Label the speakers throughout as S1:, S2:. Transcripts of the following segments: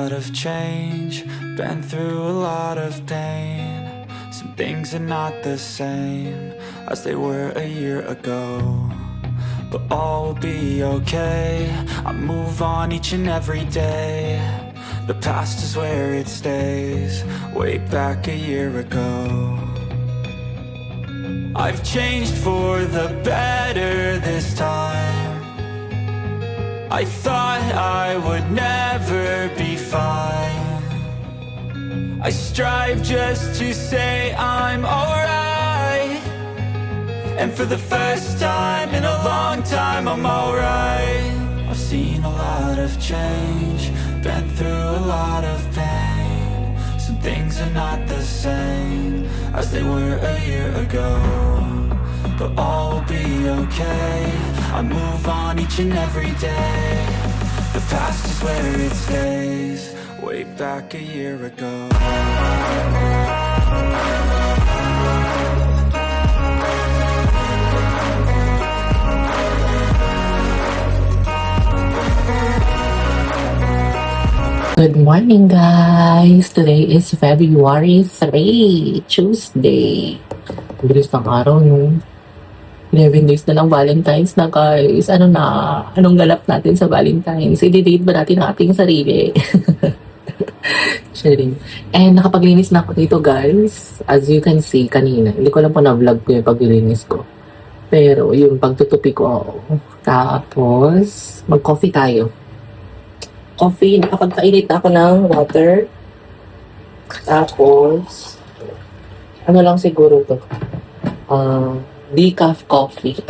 S1: lot of change, been through a lot of pain. Some things are not the same as they were a year ago, but all will be okay. I move on each and every day. The past is where it stays, way back a year ago. I've changed for the better this time. I thought I would never be fine. I strive just to say I'm alright, and for the first time in a long time I'm alright. I've seen a lot of change, been through a lot of pain. Some things are not the same as they were a year ago, but all will be okay. I move on each and every day. The past is where it stays, way back a year ago.
S2: Good morning, guys! Today is February 3, Tuesday. Bilis ng araw, no? 11 days na lang Valentine's na, guys. Anong galap natin sa Valentine's? I-date ba natin ang ating sarili? Sharing. And nakapaglinis na ako dito, guys. As you can see, kanina. Hindi ko lang po na-vlog ko yung paglilinis ko. Pero yung pagtutupi ko, tapos mag-coffee tayo. Coffee, nakapagpainit na ako ng water. Tapos, ano lang siguro to? Decaf coffee.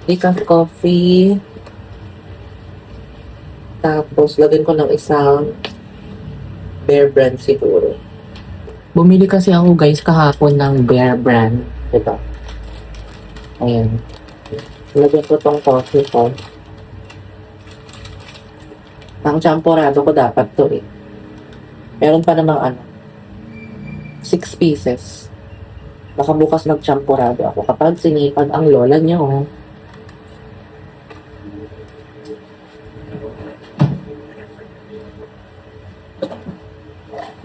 S2: Decaf coffee. Tapos, lagyan ko ng isang Bear Brand siguro. Bumili kasi ako, guys, kahapon ng Bear Brand. Diba? Ayan. Lagyan ko tong coffee ko. Ang champorado ko dapat to eh. Meron pa namang 6 pieces. Baka bukas mag-champorado ako kapag sinipag ang lola niya, oh.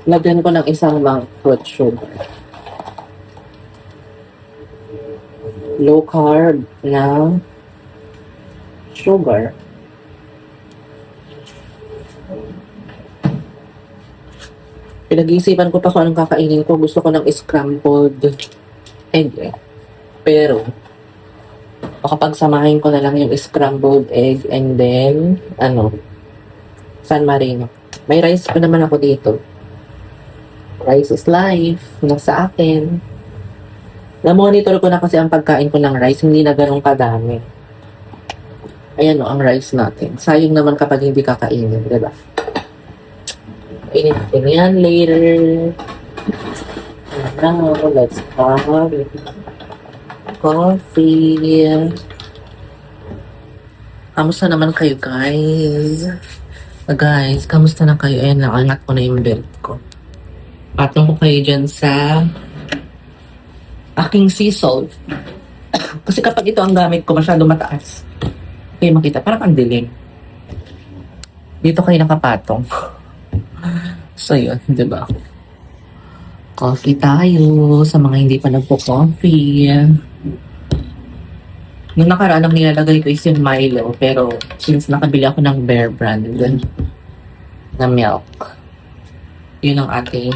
S2: Lagyan ko ng isang fruit sugar. Low carb na sugar. Pinag-iisipan ko pa kung anong kakainin ko. Gusto ko ng scrambled egg eh. Pero, baka pagsamahin ko na lang yung scrambled egg and then, San Marino. May rice pa naman ako dito. Rice is life. Nasa akin. Na-monitor ko na kasi ang pagkain ko ng rice. Hindi na ganun kadami. Ayan ang rice natin. Sayang naman kapag hindi kakainin. Diba? Kainin yan later. Now, let's have coffee. Kamusta naman kayo, guys? Guys, kamusta na kayo? Ayan, nakangat ko na yung belt ko. Patong ko kayo dyan sa aking sea salt. Kasi kapag ito ang gamit ko, masyado mataas. Okay, makita. Parang ang dilim. Dito kayo nakapatong. So, yun, diba? Coffee tayo sa mga hindi pa nagpo-coffee. Nung nakaraan, ang nilalagay ko is yung Milo. Pero, since nakabili ako ng Bear Brand na milk, yun ang ating,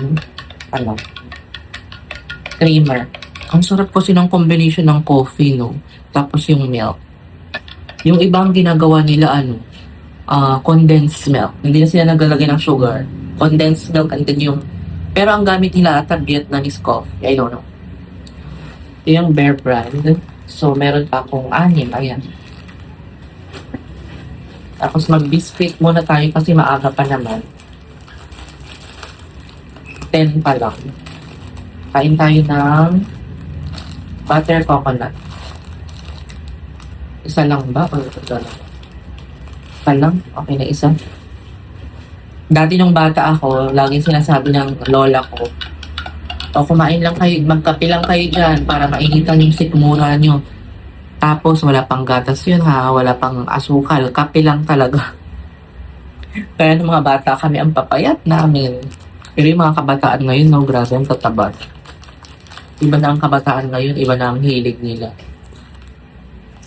S2: creamer. Ang sarap kasi ng combination ng coffee, no? Tapos yung milk. Yung ibang ginagawa nila, condensed milk. Hindi na sila naglalagay ng sugar. Condensed milk and then yung... Pero ang gamit nila ata Vietnamese coffee. I don't know. Ito yung Bear Brand. So, meron pa akong 6. Ayan. Tapos mag-biscuit muna tayo kasi maaga pa naman. 10 pa lang. Kain tayo ng butter coconut. Isa lang ba? O ito lang? Isa lang? Okay na isa. Dati nung bata ako, laging sinasabi ng lola ko, o kumain lang kayo, magkape lang kayo dyan para mainitan yung sikmura nyo. Tapos wala pang gatas yun ha, wala pang asukal, kape lang talaga. Kaya ng mga bata kami ang papayat namin. Pero yung mga kabataan ngayon, no, grabe ang tataba. Iba na ang kabataan ngayon, iba na ang hilig nila.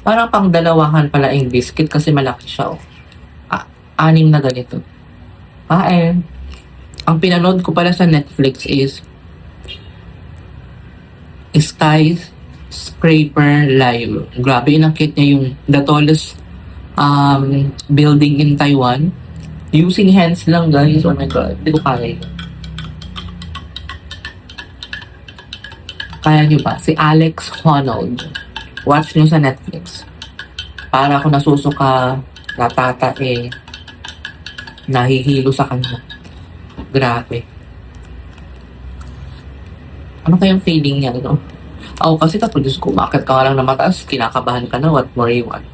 S2: Parang pang dalawahan pala yung biscuit kasi malaki siya. Oh. Anim na ganito. Ang pinanood ko pala sa Netflix is Skyscraper Live. Grabe, inakit niya yung the tallest building in Taiwan. Using hands lang, guys. Oh my God. Hindi ko kaya. Kaya nyo ba? Si Alex Honnold. Watch nyo sa Netflix. Para ako nasusuka, natatae, nahihilo sa kanya. Grabe. Ano kayang feeling niya, no? Ako kasi tapos kumakit ka lang na mataas, kinakabahan ka na, what more you want?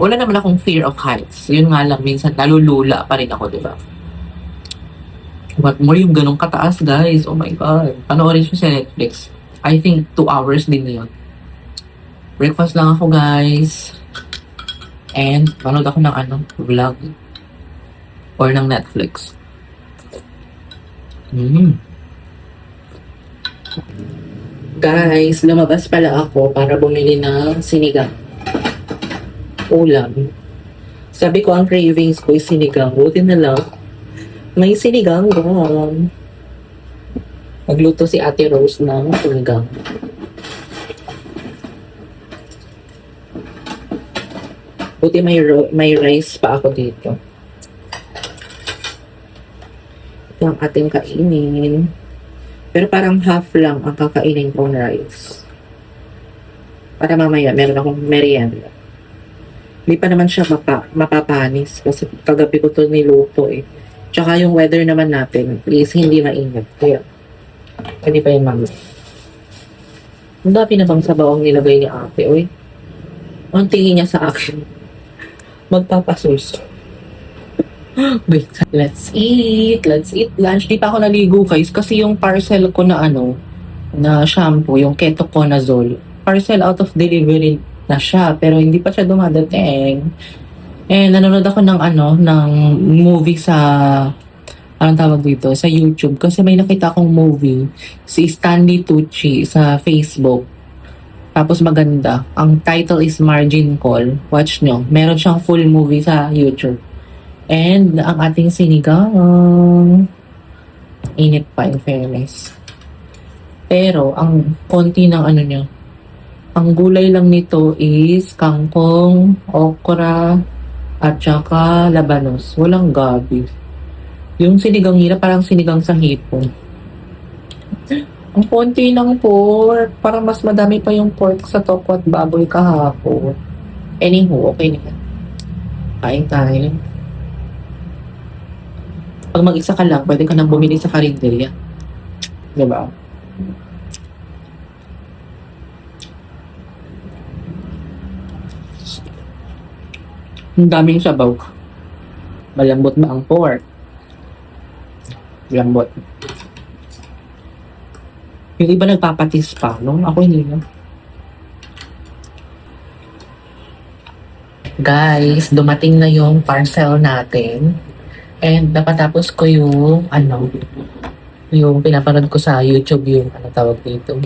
S2: Wala naman akong fear of heights. Yun nga lang, minsan nalulula pa rin ako, di ba? What more yung ganong kataas, guys? Oh my God. Panoorin siya sa Netflix. I think 2 hours din yun. Breakfast lang ako, guys. And manood ako ng vlog. Or ng Netflix. Guys, lumabas pala ako para bumili ng sinigang. Ulam. Sabi ko, ang cravings ko is sinigang. Buti na lang. May sinigang doon. Magluto si Ate Rose ng sinigang. Buti may rice pa ako dito. Ito ang ating kainin. Pero parang half lang ang kakainin kong rice. Para mamaya, meron akong merienda. Hindi pa naman siya mapapanis kasi kagabi ko to niluto eh. Tsaka yung weather naman natin is hindi mainit. Kaya, pwede pa yung mamaya. Ang dami na bang sabaw ang nilagay ni ate, oy. Ang tingin niya sa akin. Magpapasuso. Wait, let's eat lunch. Di pa ako naligo, guys, kasi yung parcel ko na na shampoo, yung ketoconazole, parcel out of delivery na siya, pero hindi pa siya dumadating. And nanonood ako ng movie sa, anong tawag dito, sa YouTube, kasi may nakita akong movie, si Stanley Tucci sa Facebook. Tapos maganda. Ang title is Margin Call. Watch nyo. Meron siyang full movie sa YouTube. And ang ating sinigang, init pa in fairness. Pero ang konti ng niya, ang gulay lang nito is kangkong, okra, at saka labanos. Walang gabi. Yung sinigang nila parang sinigang sa hipon. Ang konti ng pork. Parang mas madami pa yung pork sa toko at baboy kahapon. Anywho, okay na. Kain tayo. Pag mag-isa ka lang, pwede ka nang bumili sa karinderya. Diba? Ang daming sabaw. Malambot ba ang pork? Lambot. Yung iba nagpapatis pa, no? Ako hindi na. Guys, dumating na yung parcel natin. And napatapos ko yung yung pinapanood ko sa YouTube, yung tawag dito,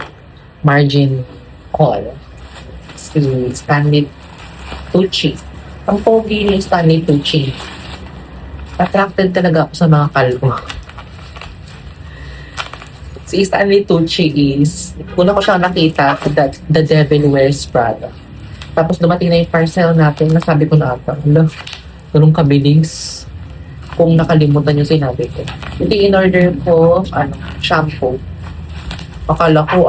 S2: Margin Call. Si Stanley Tucci. Ang pogi ni Stanley Tucci. Attracted talaga ako sa mga kalbo. Si Stanley Tucci is, una ko siya nakita, The Devil Wears Prada. Tapos dumating na yung parcel natin, nasabi ko na ata, ganun kabilis. Kung nakalimutan yung sinabi ko. Hindi in-order ko, shampoo. Akala ko,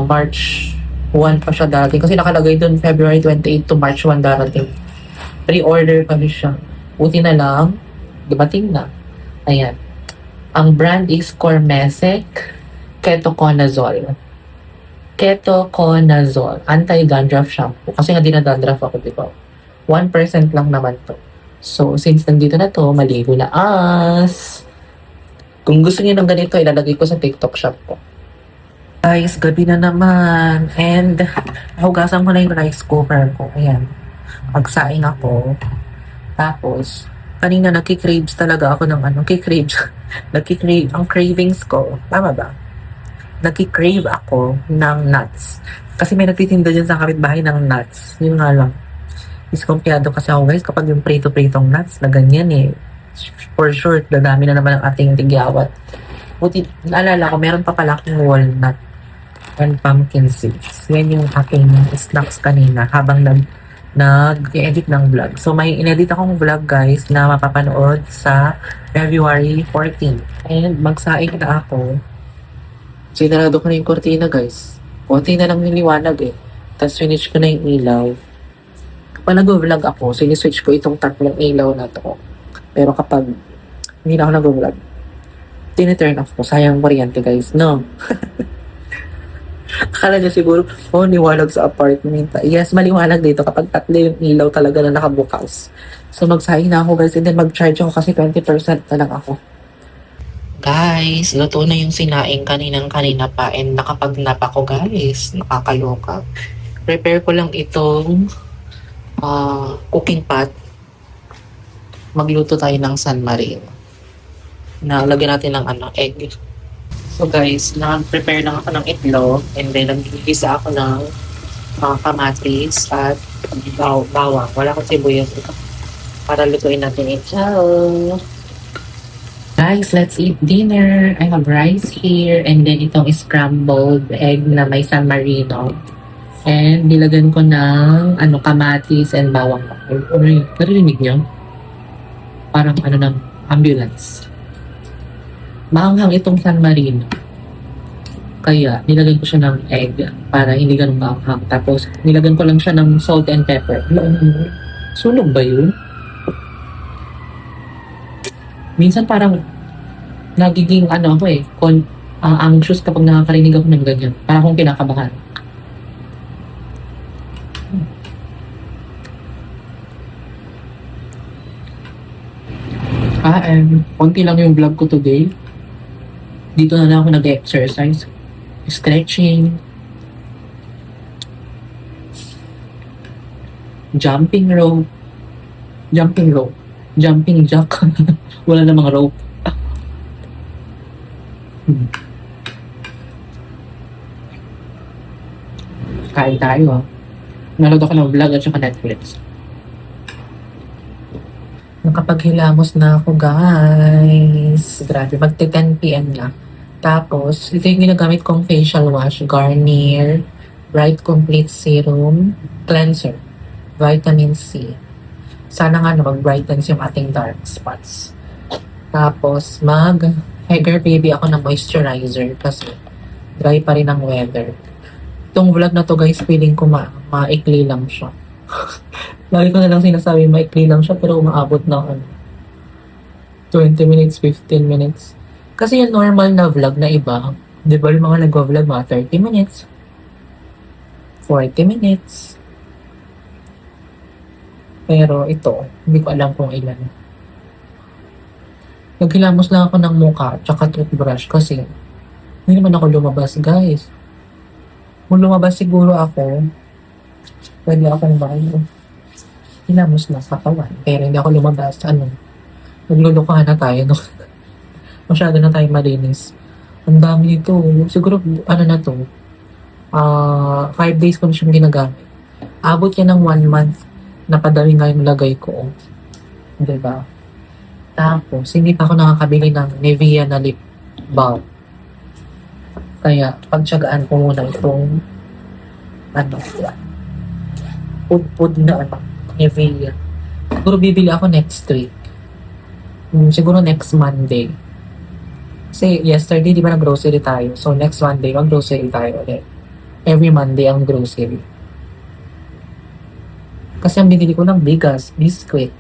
S2: March 1 pa siya darating. Kasi nakalagay doon February 28 to March 1 darating. Pre-order kami siya. Buti na lang, dumating na. Ayan. Ang brand is Cormesec Ketoconazole. Ketoconazole. Anti-dandruff shampoo. Kasi nga dinadandruff ako, di ba? 1% lang naman to. So, since nandito na to, maligo na as. Kung gusto niyo ng ganito, ilalagay ko sa TikTok shop ko. Guys, gabi na naman. And, hugasan ko na yung rice cooker ko. Ayan. Magsaing ako. Tapos, Kanina nagki-craves talaga ako ng ano, craves. Nagki-crave, ang cravings ko, tama ba? Nagki-crave ako ng nuts. Kasi may nagtitinda dyan sa kapitbahay ng nuts. Yun nga lang. Diskumpiyado kasi ako guys kapag yung prito-pritong nuts na ganyan eh. For sure, dadami na naman ang ating tigyawat. Buti, naalala ko, meron pa pala akong walnut and pumpkin seeds. Yan yung aking snacks kanina habang nag-edit ng vlog. So, may inedit akong vlog guys na mapapanood sa February 14. And magsaing na ako. Sinarado ko na yung kortina guys. Konti na lang niliwanag eh. Tapos finish ko na yung ilaw. Kapag nag-vlog ako, siniswitch ko itong tatlong ilaw na to. Pero kapag hindi na ako nag-vlog, tiniturn off ko. Sayang kuryente guys, no? Akala niya siguro, oh, niwalag sa apartment. Yes, maliwanag dito kapag tatlo yung ilaw talaga na nakabukas. So, magsaing na ako guys and then mag-charge ako kasi 20% na lang ako. Guys, luto na yung sinaing kanina pa and nakapagnap ako guys. Nakakaloka. Prepare ko lang itong cooking pot. Magluto tayo ng San Marino. Lagyan natin ng egg. So guys, nag-prepare lang ako ng itlog and then nag-igisa ako ng kamatis at bawang. Wala akong sibuyas ito. Para lutuin natin ito. Guys, let's eat dinner. I have rice here and then itong scrambled egg na may San Marino. And nilagyan ko ng kamatis and bawang. Narinig nyo? Parang ng ambulance. Maanghang itong San Marino. Kaya, nilagyan ko siya ng egg para hindi ganun maanghang. Tapos, nilagyan ko lang siya ng salt and pepper. Sunog ba yun? Minsan parang nagiging anxious kapag nakakarinig ako ng ganyan. Parang akong kinakabahan. Konti lang yung vlog ko today. Dito na lang ako nag-exercise. Stretching. Jumping rope. Jumping jack. Wala namang rope. Kain tayo. Nanood ako ng vlog at saka Netflix. Nakapaghilamos na ako guys. Grabe, magte 10 PM na. Tapos, ito yung ginagamit kong facial wash. Garnier Bright Complete Serum Cleanser. Vitamin C. Sana nga mag-brightens yung ating dark spots. Tapos, Hegger Baby ako ng moisturizer kasi dry pa rin ang weather. Itong vlog na to guys, feeling ko maikli lang siya. Lagi ko na lang sinasabi maikli lang siya pero umaabot na 20 minutes, 15 minutes. Kasi yung normal na vlog na iba, di ba yung mga nag-vlog mga 30 minutes, 40 minutes. Pero ito, hindi ko alam kung ilan. Naghilamos lang ako ng mukha tsaka toothbrush kasi hindi naman ako lumabas guys. Kung lumabas siguro ako, pwede akong hilamos na sa katawan. Pero hindi ako lumabas. Naglulukahan na tayo. No? Masyado na tayo malinis. Ang dami nito. Siguro, 5 days ko na siyang ginagamit. Abot yan ng 1 month. Napadali nga yung lagay ko. Diba? Tapos, hindi pa ako nakakabili ng Nivea na lip balm. Kaya, pagtsagaan ko muna itong pud na Nivea. Siguro bibili ako next week. Siguro next Monday. Kasi yesterday, di ba nag-grocery tayo? So next Monday, mag-grocery tayo ulit. Every Monday ang grocery. Kasi ang binili ko ng bigas, biscuit.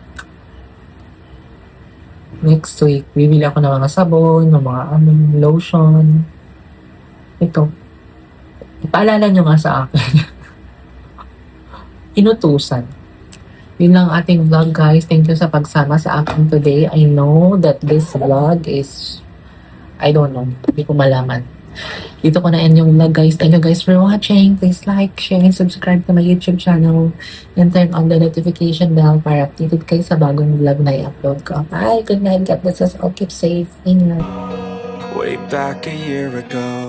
S2: Next week, bibili ako ng mga sabon, ng mga lotion. Ito. Ipaalala nyo nga sa akin. Inutusan. Yun lang ating vlog guys. Thank you sa pagsama sa akin today. I know that this vlog is, I don't know, hindi ko malaman. Dito ko na end yung vlog, guys. Thank you guys for watching. Please like, share, and subscribe to my YouTube channel. And turn on the notification bell para updated kayo sa bagong vlog na i-upload ko. Bye! Good night. God bless us all. Keep safe. Ingat.
S1: Way back a year ago,